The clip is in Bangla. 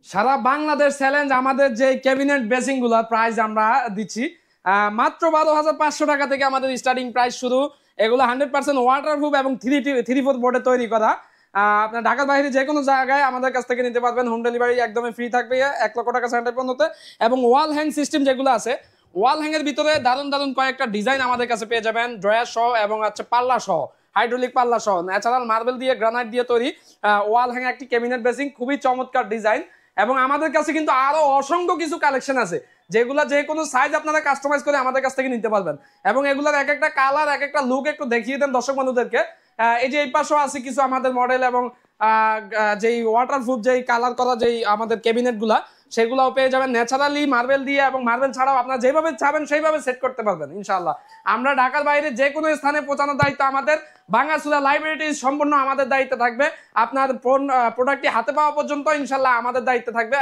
সারা বাংলাদেশ চ্যালেঞ্জ আমাদের যে ক্যাবিনেট বেসিং গুলা প্রাইস আমরা দিচ্ছি মাত্র 12,500 টাকা থেকে আমাদের স্টার্টিং প্রাইস শুরু। এগুলো 100% ওয়াটারপ্রুফ এবং 3-4 বোর্ডে তৈরি করা। আপনার ঢাকার বাইরে যে কোনো জায়গায় আমাদের কাছ থেকে নিতে পারবেন। হোম ডেলিভারি একদমই ফ্রি থাকবে 1 লক্ষ টাকা স্যানিটারি পণ্যতে। এবং ওয়াল হ্যাং সিস্টেম যেগুলো আছে, ওয়াল হ্যাঙ্গের ভিতরে দারুণ দারুণ কয়েকটা ডিজাইন আমাদের কাছে পেয়ে যাবেন, ড্রয়ার সহ এবং হচ্ছে পাল্লা সহ, হাইড্রোলিক পাল্লা সহ, ন্যাচারাল মার্বেল দিয়ে গ্রানাইট দিয়ে তৈরি ওয়াল হ্যাং একটি ক্যাবিনেট বেসিং, খুবই চমৎকার ডিজাইন। এবং আমাদের কাছে কিন্তু আরো অসংখ্য কিছু কালেকশন আছে যেগুলো যে কোনো সাইজ আপনারা কাস্টমাইজ করে আমাদের কাছ থেকে নিতে পারবেন। এবং এগুলোর এক একটা কালার, এক একটা লুক একটু দেখিয়ে দেন দর্শক বন্ধুদেরকে। এই যে এই পাশেও আছে কিছু আমাদের মডেল এবং যেই ওয়াটারপ্রুফ যেই কালার করা যেই আমাদের ক্যাবিনেট গুলা, সেগুলোও পেয়ে যাবেন ন্যাচারালি মার্বেল দিয়ে, এবং মার্বেল ছাড়াও আপনারা যেভাবে চাবেন সেইভাবে সেট করতে পারবেন ইনশাআল্লাহ। আমরা ঢাকার বাইরে যে কোনো স্থানে পৌঁছানোর দায়িত্ব আমাদের। বাঙ্গাসুরা লাইব্রেরিটি সম্পূর্ণ আমাদের দায়িত্বে থাকবে। আপনার প্রোডাক্টটি হাতে পাওয়া পর্যন্ত ইনশাআল্লাহ আমাদের দায়িত্বে থাকবে।